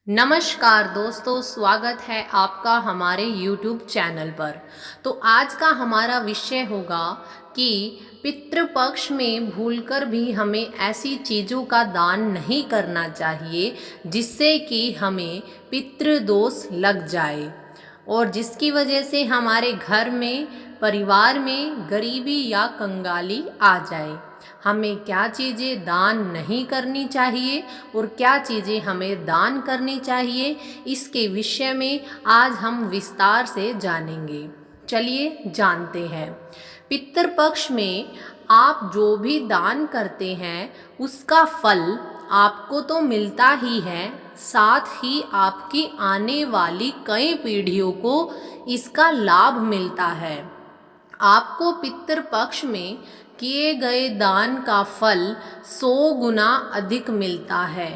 नमस्कार दोस्तों, स्वागत है आपका हमारे YouTube चैनल पर। तो आज का हमारा विषय होगा कि पितृपक्ष में भूलकर भी हमें ऐसी चीज़ों का दान नहीं करना चाहिए जिससे कि हमें पितृदोष लग जाए और जिसकी वजह से हमारे घर में, परिवार में गरीबी या कंगाली आ जाए। हमें क्या चीज़ें दान नहीं करनी चाहिए और क्या चीज़ें हमें दान करनी चाहिए, इसके विषय में आज हम विस्तार से जानेंगे। चलिए जानते हैं। पितृपक्ष में आप जो भी दान करते हैं उसका फल आपको तो मिलता ही है, साथ ही आपकी आने वाली कई पीढ़ियों को इसका लाभ मिलता है। आपको पितृपक्ष में किए गए दान का फल 100 गुना अधिक मिलता है।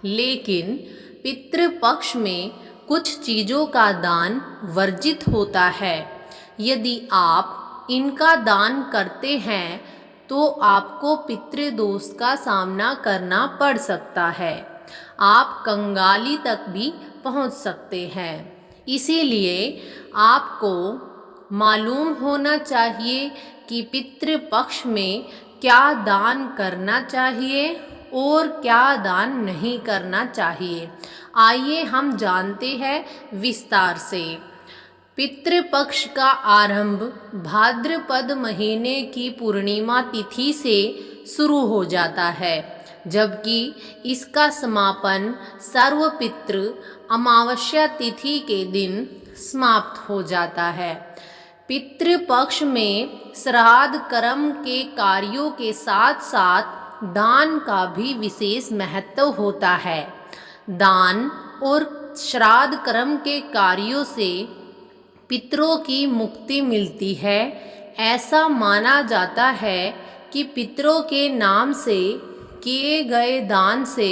लेकिन पितृपक्ष में कुछ चीज़ों का दान वर्जित होता है। यदि आप इनका दान करते हैं तो आपको पितृदोष का सामना करना पड़ सकता है। आप कंगाली तक भी पहुंच सकते हैं। इसीलिए आपको मालूम होना चाहिए कि पितृपक्ष में क्या दान करना चाहिए और क्या दान नहीं करना चाहिए। आइए हम जानते हैं विस्तार से। पितृपक्ष का आरंभ भाद्रपद महीने की पूर्णिमा तिथि से शुरू हो जाता है, जबकि इसका समापन सर्वपितृ अमावस्या तिथि के दिन समाप्त हो जाता है। पितृपक्ष में श्राद्ध कर्म के कार्यों के साथ साथ दान का भी विशेष महत्व होता है। दान और श्राद्ध कर्म के कार्यों से पितरों की मुक्ति मिलती है। ऐसा माना जाता है कि पितरों के नाम से किए गए दान से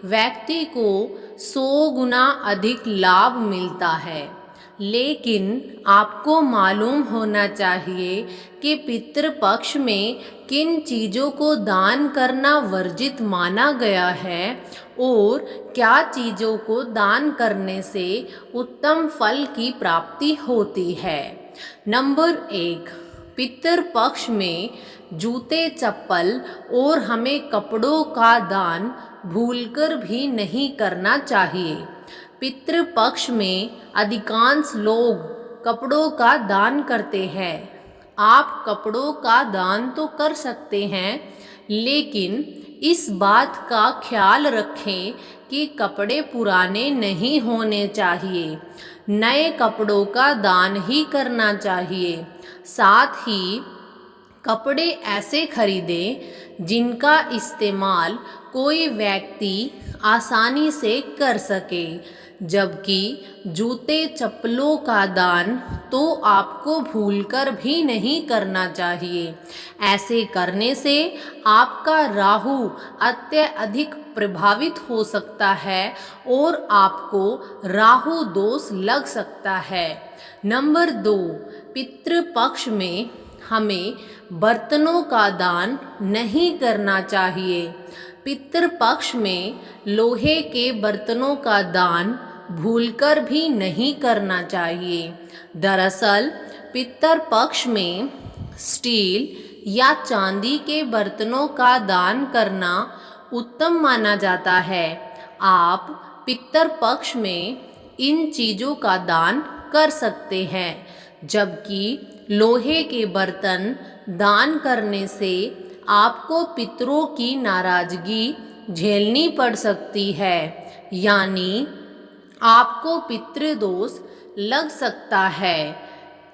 व्यक्ति को 100 गुना अधिक लाभ मिलता है। लेकिन आपको मालूम होना चाहिए कि पितृपक्ष में किन चीज़ों को दान करना वर्जित माना गया है और क्या चीज़ों को दान करने से उत्तम फल की प्राप्ति होती है। नंबर 1, पितृपक्ष में जूते, चप्पल और हमें कपड़ों का दान भूलकर भी नहीं करना चाहिए। पितृपक्ष में अधिकांश लोग कपड़ों का दान करते हैं। आप कपड़ों का दान तो कर सकते हैं, लेकिन इस बात का ख्याल रखें कि कपड़े पुराने नहीं होने चाहिए। नए कपड़ों का दान ही करना चाहिए। साथ ही कपड़े ऐसे खरीदें जिनका इस्तेमाल कोई व्यक्ति आसानी से कर सके, जबकि जूते चप्पलों का दान तो आपको भूलकर भी नहीं करना चाहिए। ऐसे करने से आपका राहु अत्यधिक प्रभावित हो सकता है और आपको राहु दोष लग सकता है। नंबर 2, पितृपक्ष में हमें बर्तनों का दान नहीं करना चाहिए। पितृपक्ष में लोहे के बर्तनों का दान भूलकर भी नहीं करना चाहिए। दरअसल पितृपक्ष में स्टील या चांदी के बर्तनों का दान करना उत्तम माना जाता है। आप पितृपक्ष में इन चीज़ों का दान कर सकते हैं, जबकि लोहे के बर्तन दान करने से आपको पितरों की नाराज़गी झेलनी पड़ सकती है, यानी आपको पितृदोष लग सकता है।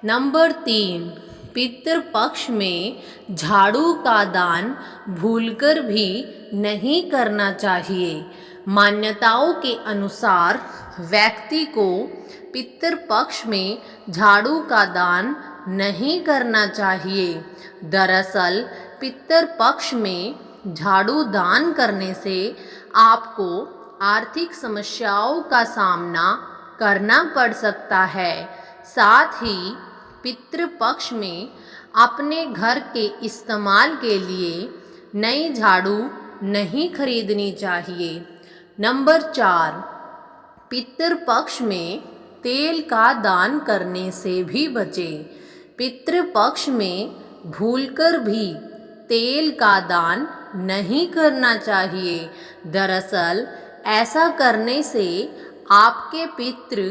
नंबर 3, पितृपक्ष में झाड़ू का दान भूलकर भी नहीं करना चाहिए। मान्यताओं के अनुसार व्यक्ति को पितृपक्ष में झाड़ू का दान नहीं करना चाहिए। दरअसल पितृपक्ष में झाड़ू दान करने से आपको आर्थिक समस्याओं का सामना करना पड़ सकता है। साथ ही पितृपक्ष में अपने घर के इस्तेमाल के लिए नई झाड़ू नहीं खरीदनी चाहिए। नंबर 4, पितृपक्ष में तेल का दान करने से भी बचें। पितृपक्ष में भूलकर भी तेल का दान नहीं करना चाहिए। दरअसल ऐसा करने से आपके पितृ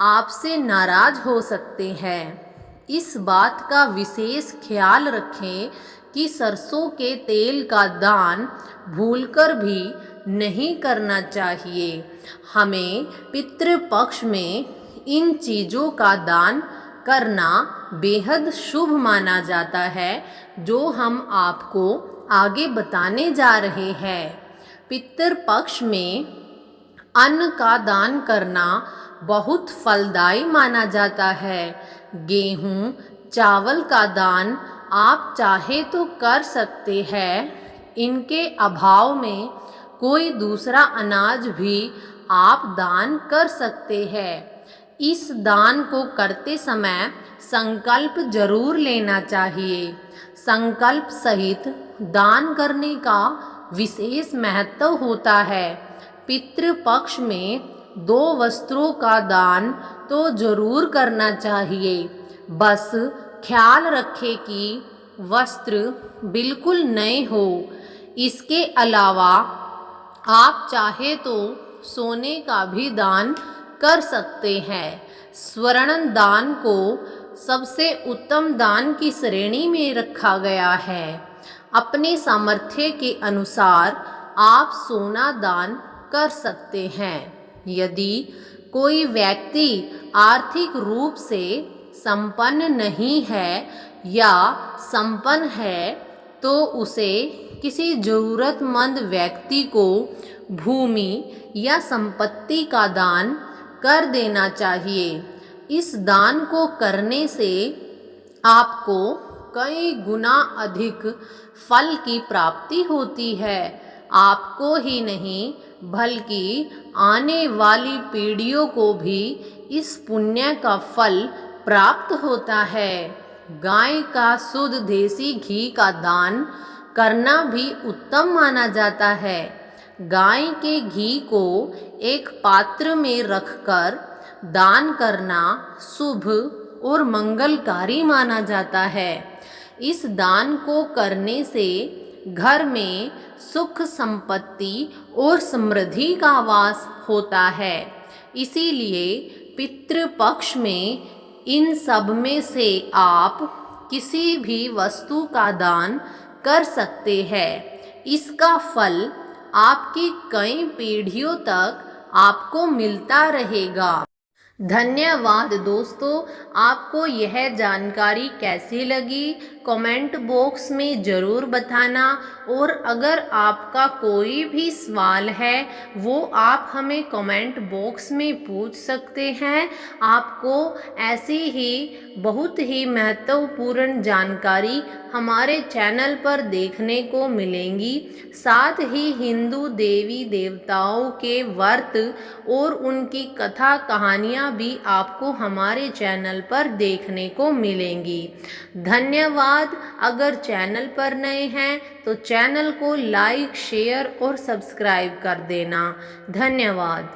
आपसे नाराज हो सकते हैं। इस बात का विशेष ख्याल रखें कि सरसों के तेल का दान भूलकर भी नहीं करना चाहिए। हमें पितृपक्ष में इन चीज़ों का दान करना बेहद शुभ माना जाता है, जो हम आपको आगे बताने जा रहे हैं। पितृपक्ष में अन्न का दान करना बहुत फलदायी माना जाता है। गेहूँ, चावल का दान आप चाहे तो कर सकते हैं। इनके अभाव में कोई दूसरा अनाज भी आप दान कर सकते हैं। इस दान को करते समय संकल्प जरूर लेना चाहिए। संकल्प सहित दान करने का विशेष महत्व होता है। पितृपक्ष में 2 वस्त्रों का दान तो जरूर करना चाहिए। बस ख्याल रखें कि वस्त्र बिल्कुल नए हो। इसके अलावा आप चाहे तो सोने का भी दान कर सकते हैं। स्वर्ण दान को सबसे उत्तम दान की श्रेणी में रखा गया है। अपने सामर्थ्य के अनुसार आप सोना दान कर सकते हैं। यदि कोई व्यक्ति आर्थिक रूप से संपन्न नहीं है या संपन्न है, तो उसे किसी ज़रूरतमंद व्यक्ति को भूमि या संपत्ति का दान कर देना चाहिए। इस दान को करने से आपको कई गुना अधिक फल की प्राप्ति होती है। आपको ही नहीं बल्कि आने वाली पीढ़ियों को भी इस पुण्य का फल प्राप्त होता है। गाय का शुद्ध देसी घी का दान करना भी उत्तम माना जाता है। गाय के घी को एक पात्र में रखकर दान करना शुभ और मंगलकारी माना जाता है। इस दान को करने से घर में सुख, संपत्ति और समृद्धि का वास होता है। इसीलिए पितृपक्ष में इन सब में से आप किसी भी वस्तु का दान कर सकते हैं। इसका फल आपकी कई पीढ़ियों तक आपको मिलता रहेगा। धन्यवाद दोस्तों। आपको यह जानकारी कैसी लगी कमेंट बॉक्स में ज़रूर बताना। और अगर आपका कोई भी सवाल है वो आप हमें कमेंट बॉक्स में पूछ सकते हैं। आपको ऐसी ही बहुत ही महत्वपूर्ण जानकारी हमारे चैनल पर देखने को मिलेंगी। साथ ही हिंदू देवी देवताओं के व्रत और उनकी कथा कहानियाँ भी आपको हमारे चैनल पर देखने को मिलेंगी। धन्यवाद। अगर चैनल पर नए हैं तो चैनल को लाइक, शेयर और सब्सक्राइब कर देना। धन्यवाद।